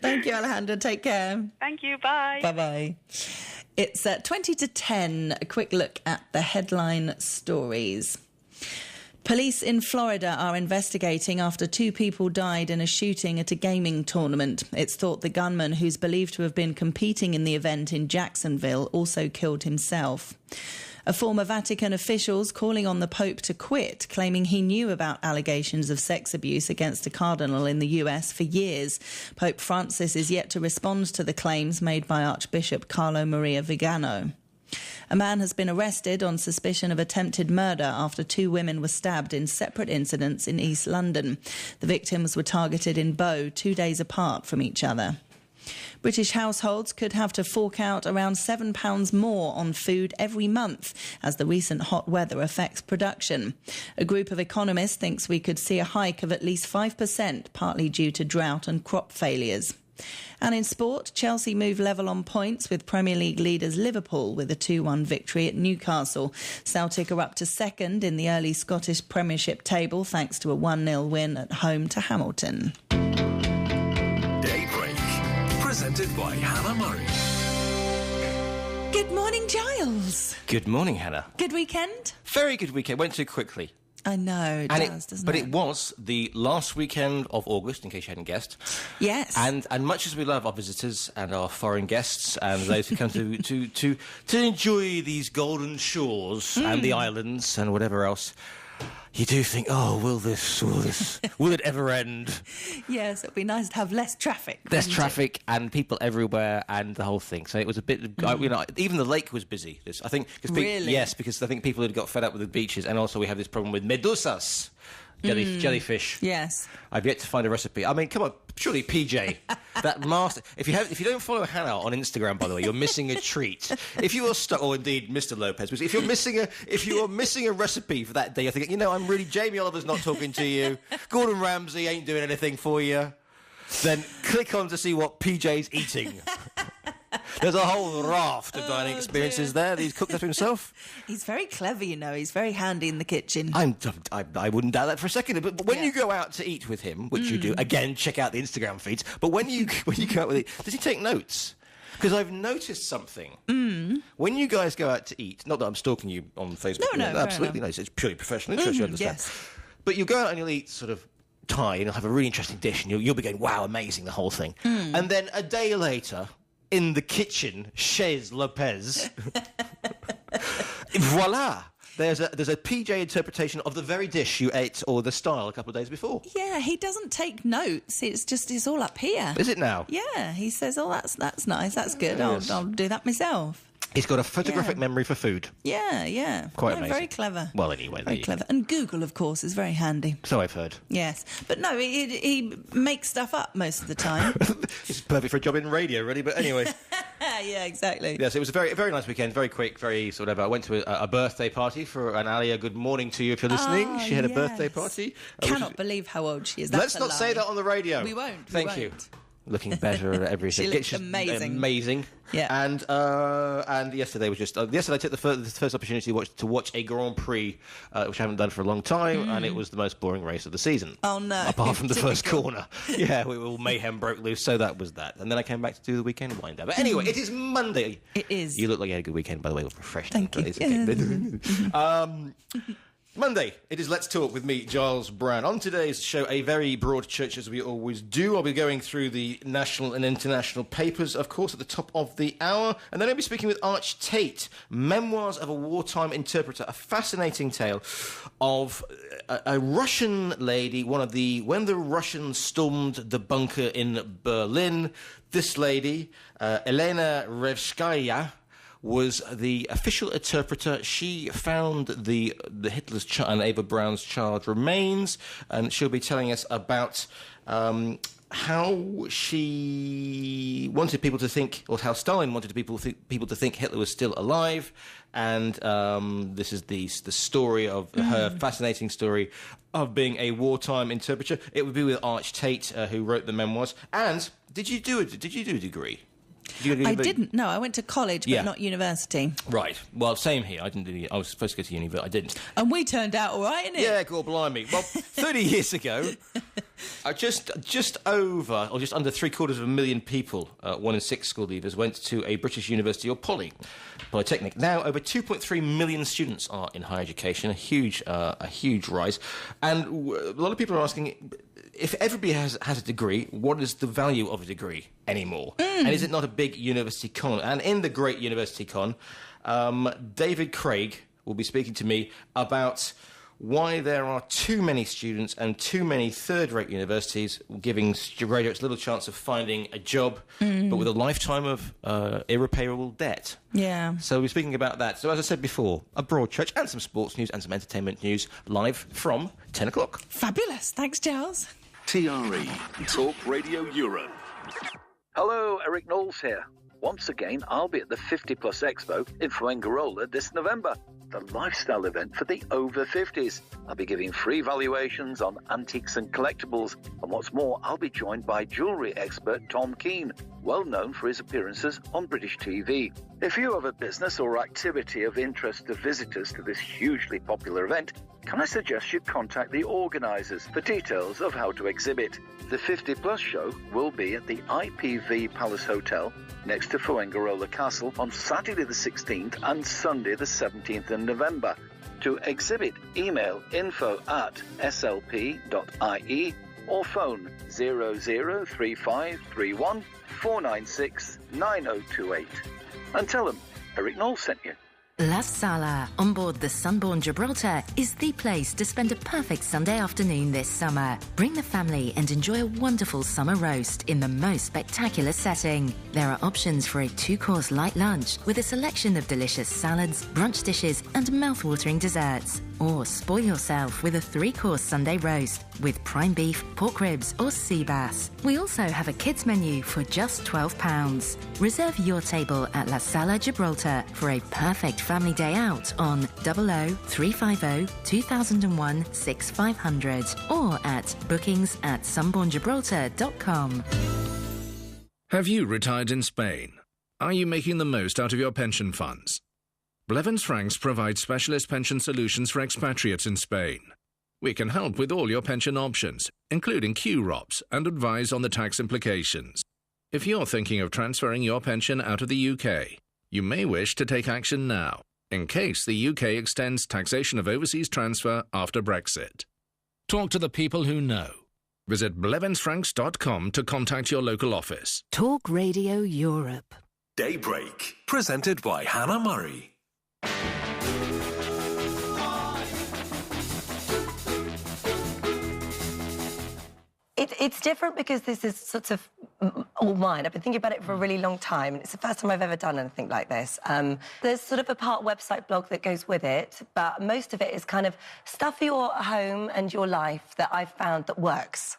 Thank you, Alejandra. Take care. Thank you. Bye. Bye-bye. It's 20 to 10. A quick look at the headline stories. Police in Florida are investigating after 2 people died in a shooting at a gaming tournament. It's thought the gunman, who's believed to have been competing in the event in Jacksonville, also killed himself. A former Vatican official's calling on the Pope to quit, claiming he knew about allegations of sex abuse against a cardinal in the US for years. Pope Francis is yet to respond to the claims made by Archbishop Carlo Maria Vigano. A man has been arrested on suspicion of attempted murder after 2 women were stabbed in separate incidents in East London. The victims were targeted in Bow 2 days apart from each other. British households could have to fork out around £7 more on food every month as the recent hot weather affects production. A group of economists thinks we could see a hike of at least 5%, partly due to drought and crop failures. And in sport, Chelsea move level on points with Premier League leaders Liverpool with a 2-1 victory at Newcastle. Celtic are up to second in the early Scottish Premiership table thanks to a 1-0 win at home to Hamilton. Daybreak, presented by Hannah Murray. Good morning, Giles. Good morning, Hannah. Good weekend? Very good weekend. Went too quickly. I know, it doesn't but it? It was the last weekend of August, in case you hadn't guessed. Yes. And much as we love our visitors and our foreign guests and those who come to enjoy these golden shores and the islands and whatever else, you do think, oh, will it ever end? Yes, it'd be nice to have less traffic. Less traffic and people everywhere and the whole thing. So it was a bit, even the lake was busy. I think, really? Yes, because I think people had got fed up with the beaches, and also we have this problem with medusas. Jellyfish. Yes. I've yet to find a recipe. I mean, come on, surely PJ, that master. If you don't follow Hannah on Instagram, by the way, you're missing a treat. If you are stuck, or indeed Mr. Lopez, if you are missing a recipe for that day, you're thinking, I'm really Jamie Oliver's not talking to you. Gordon Ramsay ain't doing anything for you. Then click on to see what PJ's eating. There's a whole raft of dining experiences there that he's cooked up himself. He's very clever, He's very handy in the kitchen. I wouldn't doubt that for a second. But when you go out to eat with him, which you do, again, check out the Instagram feeds. But when you go out with him, does he take notes? Because I've noticed something. When you guys go out to eat, not that I'm stalking you on Facebook. No, absolutely no. It's purely professional interest, you understand. Yes. But you'll go out and you'll eat sort of Thai, and you'll have a really interesting dish, and you'll be going, wow, amazing, the whole thing. And then a day later, in the kitchen, Chez Lopez, voila! There's a PJ interpretation of the very dish you ate or the style a couple of days before. Yeah, he doesn't take notes. It's all up here. Is it now? Yeah, he says, oh, that's nice, that's good. I'll do that myself. He's got a photographic memory for food. Yeah. Quite amazing. Very clever. Well, anyway. Very clever. And Google, of course, is very handy. So I've heard. Yes. But no, he makes stuff up most of the time. It's perfect for a job in radio, really, but anyway. Yeah, exactly. Yes, it was a very, very nice weekend, very quick, very sort of... I went to a birthday party for Alia. Good morning to you if you're listening. She had a birthday party. Cannot believe how old she is. Let's not say that on the radio. We won't. Thank you. Looking better at everything. She looks amazing. Amazing. Yeah. And yesterday was just... yesterday I took the first opportunity to watch a Grand Prix, which I haven't done for a long time, and it was the most boring race of the season. Oh, no. Apart from the first corner. Yeah, all mayhem broke loose, so that was that. And then I came back to do the weekend wind down. But anyway, it is Monday. It is. You look like you had a good weekend, by the way. Refreshed. Thank you. It's okay. Monday, it is Let's Talk with me, Giles Brown. On today's show, a very broad church, as we always do. I'll be going through the national and international papers, of course, at the top of the hour. And then I'll be speaking with Arch Tate, Memoirs of a Wartime Interpreter, a fascinating tale of a Russian lady, when the Russians stormed the bunker in Berlin. This lady, Elena Revskaya, was the official interpreter. She found the Hitler's child and Eva Braun's child remains, and she'll be telling us about how she wanted people to think, or how Stalin wanted people to think Hitler was still alive. And this is the story of her fascinating story of being a wartime interpreter. It would be with Arch Tate, who wrote the memoirs. And did you do a degree? I didn't. No, I went to college, but not university. Right. Well, same here. I was supposed to go to uni, but I didn't. And we turned out all right, innit? Yeah, God blimey. Well, 30 years ago, just over, or just under 750,000 people, 1 in 6 school leavers, went to a British university or Polytechnic. Now, over 2.3 million students are in higher education, a huge rise. And a lot of people are asking, if everybody has a degree, what is the value of a degree anymore? And is it not a big university con? And in the Great University Con, David Craig will be speaking to me about why there are too many students and too many third-rate universities giving graduates little chance of finding a job, but with a lifetime of irreparable debt. Yeah. So we're speaking about that. So as I said before, a Broadchurch and some sports news and some entertainment news live from 10 o'clock. Fabulous. Thanks, Giles. TRE, Talk Radio Europe. Hello, Eric Knowles here. Once again, I'll be at the 50 Plus Expo in Fuengirola this November, the lifestyle event for the over 50s. I'll be giving free valuations on antiques and collectibles, and what's more, I'll be joined by jewellery expert Tom Keane, well known for his appearances on British TV. If you have a business or activity of interest to visitors to this hugely popular event, can I suggest you contact the organisers for details of how to exhibit? The 50 Plus show will be at the IPV Palace Hotel next to Fuengirola Castle on Saturday the 16th and Sunday the 17th of November. To exhibit, email info@slp.ie or phone 003531 496 9028 and tell them Eric Knowles sent you. La Sala, on board the Sunborn Gibraltar, is the place to spend a perfect Sunday afternoon this summer. Bring the family and enjoy a wonderful summer roast in the most spectacular setting. There are options for a 2-course light lunch with a selection of delicious salads, brunch dishes and mouth-watering desserts. Or spoil yourself with a 3-course Sunday roast with prime beef, pork ribs or sea bass. We also have a kids menu for just £12. Reserve your table at La Sala Gibraltar for a perfect family day out on 00350 2001 6500 or at bookings@sunborngibraltar.com. Have you retired in Spain? Are you making the most out of your pension funds? Blevins Franks provides specialist pension solutions for expatriates in Spain. We can help with all your pension options, including QROPs, and advise on the tax implications. If you're thinking of transferring your pension out of the UK, you may wish to take action now, in case the UK extends taxation of overseas transfer after Brexit. Talk to the people who know. Visit blevinsfranks.com to contact your local office. Talk Radio Europe. Daybreak, presented by Hannah Murray. It's different because this is sort of all mine. I've been thinking about it for a really long time, and it's the first time I've ever done anything like this. There's sort of a part website blog that goes with it, but most of it is kind of stuff for your home and your life that I've found that works.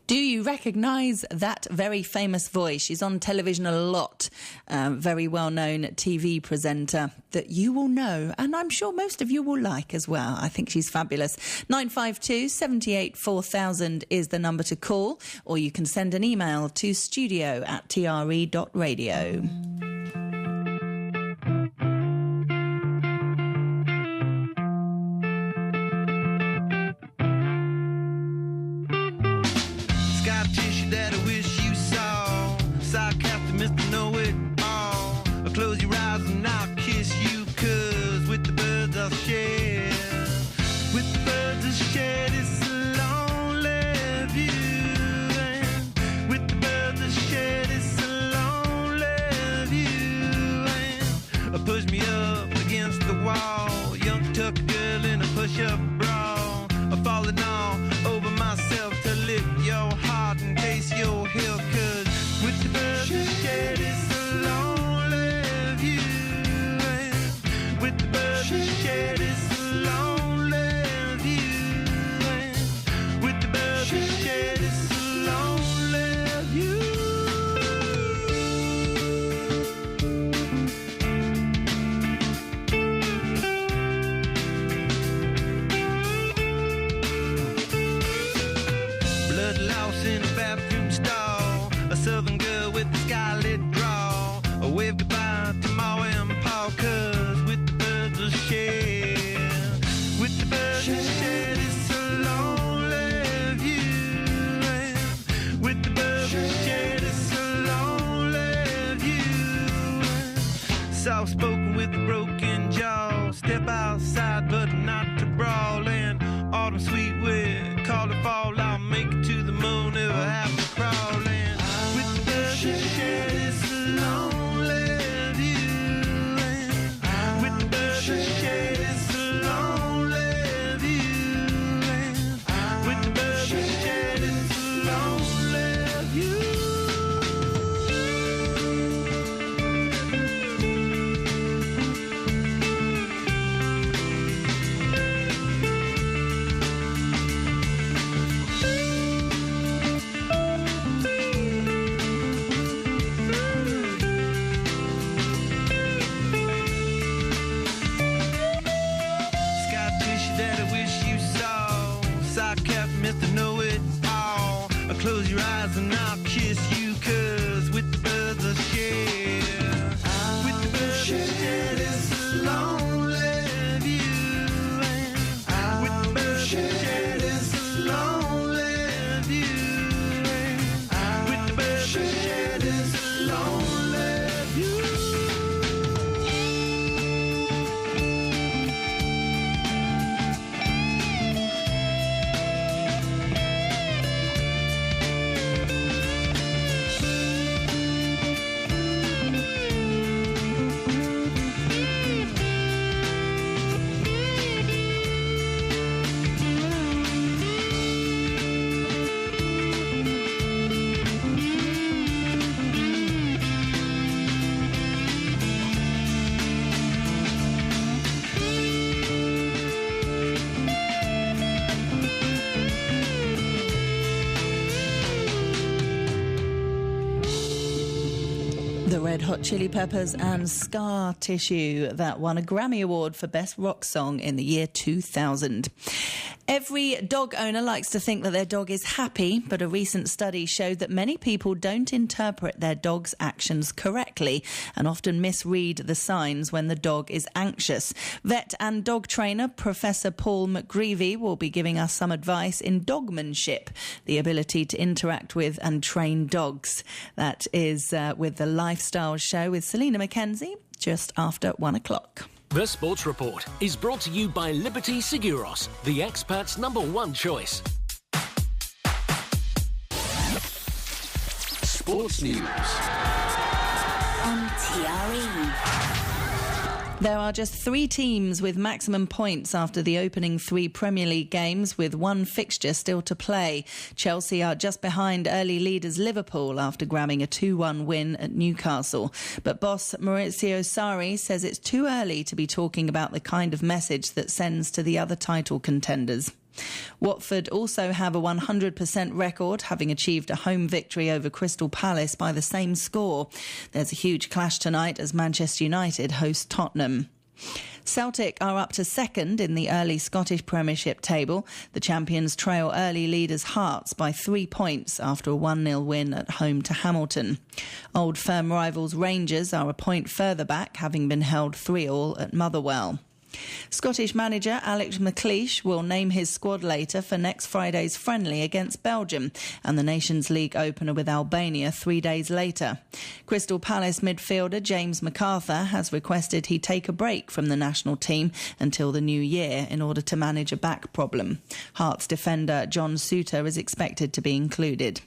Do you recognise that very famous voice? She's on television a lot, very well-known TV presenter that you will know, and I'm sure most of you will like as well. I think she's fabulous. 952 78 4000 is the number to call, or you can send an email to studio@tre.radio. Close your eyes and I'll kiss you, 'cause with the birds I'll share. With the birds I'll share this lonely view. And with the birds I'll share this lonely view. wave goodbye to Ma and Pa, 'cause with the birds of share, with the birds of share, it's a lonely view. And with the birds of share, it's a lonely view. Soft spoken with a broken jaw, step outside but not to brawl. And autumn sweet with call to fall, I'll make it to the moon, never have to crawl. And with the birds of share, it's a lonely view. And with the birds of share, it's a lonely view. And with the birds of share, it's a lonely view. Mr. Know-It-All, close your eyes and I'll kiss you, 'cause with the birds of share, with the birds of share, it's a lonely view. And with the birds of share, it's a lonely view. And with the birds of share, it's a lonely view. The Red Hot Chili Peppers and Scar Tissue, that won a Grammy Award for Best Rock Song in the year 2000. Every dog owner likes to think that their dog is happy, but a recent study showed that many people don't interpret their dog's actions correctly and often misread the signs when the dog is anxious. Vet and dog trainer Professor Paul McGreevy will be giving us some advice in dogmanship, the ability to interact with and train dogs. That is with the Lifestyle Show with Selena Mackenzie just after 1 o'clock. The Sports Report is brought to you by Liberty Seguros, the expat's #1 choice. Sports News on TRE. There are just 3 teams with maximum points after the opening 3 Premier League games, with 1 fixture still to play. Chelsea are just behind early leaders Liverpool after grabbing a 2-1 win at Newcastle. But boss Maurizio Sarri says it's too early to be talking about the kind of message that sends to the other title contenders. Watford also have a 100% record, having achieved a home victory over Crystal Palace by the same score. There's a huge clash tonight as Manchester United host Tottenham. Celtic are up to second in the early Scottish Premiership table. The champions trail early leaders Hearts by 3 points after a 1-0 win at home to Hamilton. Old firm rivals Rangers are a point further back, having been held 3-3 at Motherwell. Scottish manager Alex McLeish will name his squad later for next Friday's friendly against Belgium and the Nations League opener with Albania 3 days later. Crystal Palace midfielder James McArthur has requested he take a break from the national team until the new year in order to manage a back problem. Hearts defender John Souttar is expected to be included.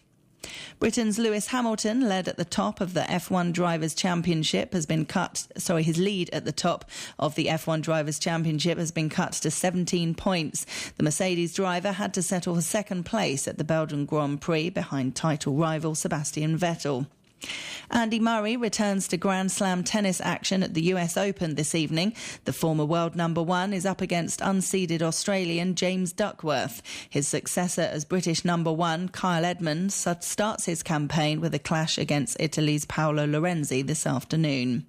Britain's Lewis Hamilton, led at the top of the F1 Drivers' Championship, his lead at the top of the F1 Drivers' Championship has been cut to 17 points. The Mercedes driver had to settle for second place at the Belgian Grand Prix behind title rival Sebastian Vettel. Andy Murray returns to Grand Slam tennis action at the US Open this evening. The former world #1 is up against unseeded Australian James Duckworth. His successor as British #1, Kyle Edmund, starts his campaign with a clash against Italy's Paolo Lorenzi this afternoon.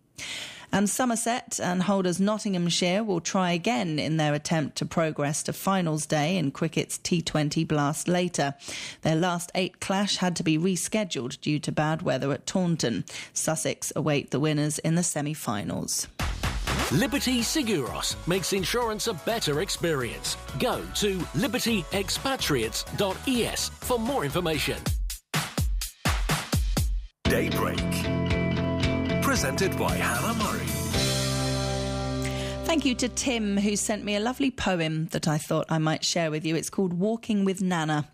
And Somerset and holders Nottinghamshire will try again in their attempt to progress to finals day in cricket's T20 blast later. Their last 8 clash had to be rescheduled due to bad weather at Taunton. Sussex await the winners in the semi-finals. Liberty Seguros makes insurance a better experience. Go to libertyexpatriates.es for more information. Daybreak. Presented by Hannah Murray. Thank you to Tim, who sent me a lovely poem that I thought I might share with you. It's called Walking with Nana.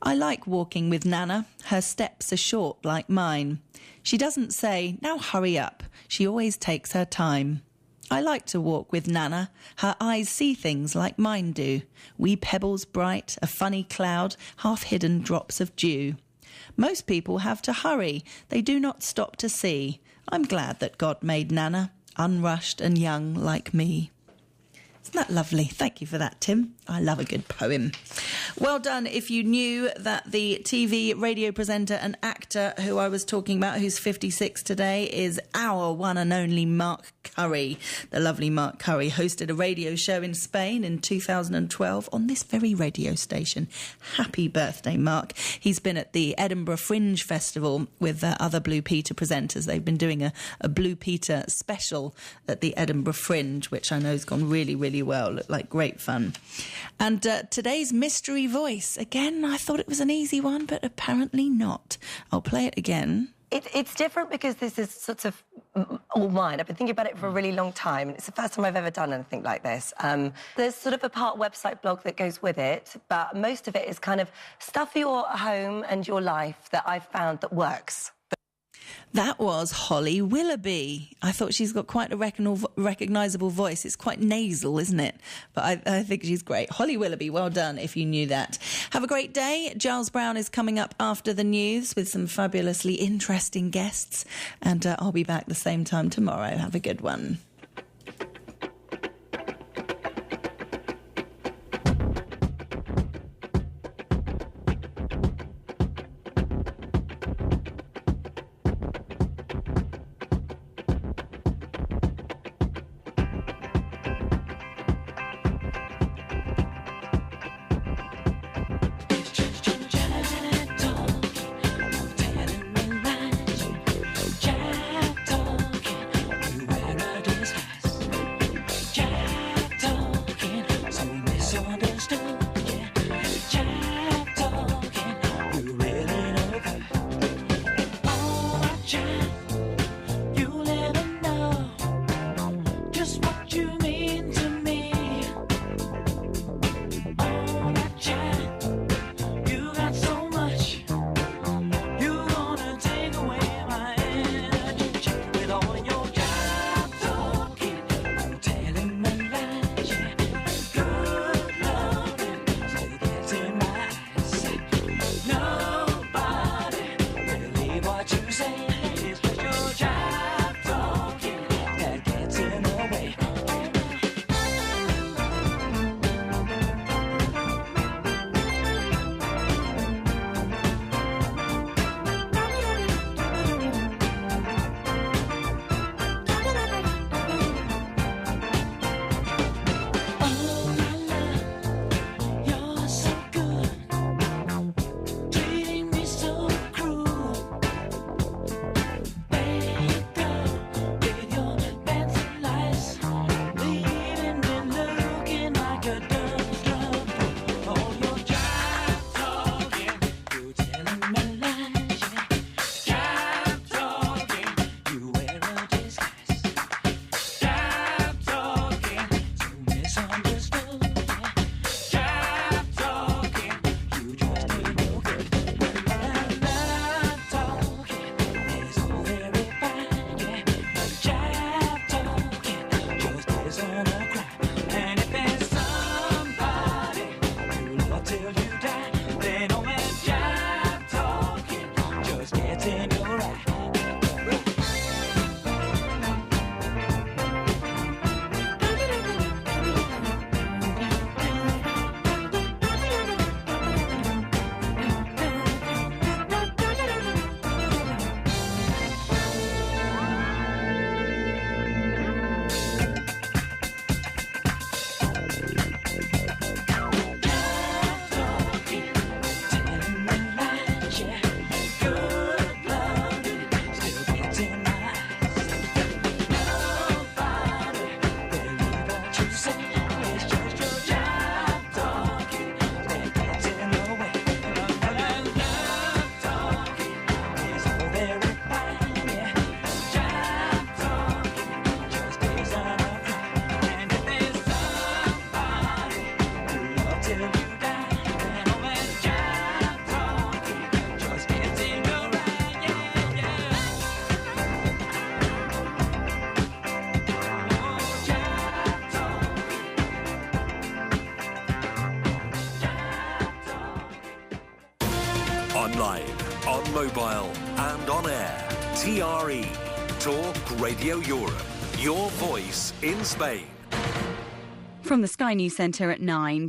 I like walking with Nana. Her steps are short like mine. She doesn't say, now hurry up. She always takes her time. I like to walk with Nana. Her eyes see things like mine do. Wee pebbles bright, a funny cloud, half-hidden drops of dew. Most people have to hurry. They do not stop to see. I'm glad that God made Nana, unrushed and young like me. Isn't that lovely? Thank you for that, Tim. I love a good poem. Well done if you knew that the TV, radio presenter and actor who I was talking about, who's 56 today, is our one and only Mark Curry. The lovely Mark Curry hosted a radio show in Spain in 2012 on this very radio station. Happy birthday, Mark. He's been at the Edinburgh Fringe Festival with other Blue Peter presenters. They've been doing a Blue Peter special at the Edinburgh Fringe, which I know has gone really, really well. Looked like great fun. And today's mystery voice. Again, I thought it was an easy one, but apparently not. I'll play it again. It's different because this is sort of all mine. I've been thinking about it for a really long time, and it's the first time I've ever done anything like this. There's sort of a part website blog that goes with it, but most of it is kind of stuff for your home and your life that I've found that works. That was Holly Willoughby. I thought she's got quite a recognisable voice. It's quite nasal, isn't it? But I think she's great. Holly Willoughby, well done if you knew that. Have a great day. Giles Brown is coming up after the news with some fabulously interesting guests. And I'll be back the same time tomorrow. Have a good one. Online, on mobile and on air. TRE. Talk Radio Europe. Your voice in Spain. From the Sky News Centre at 9.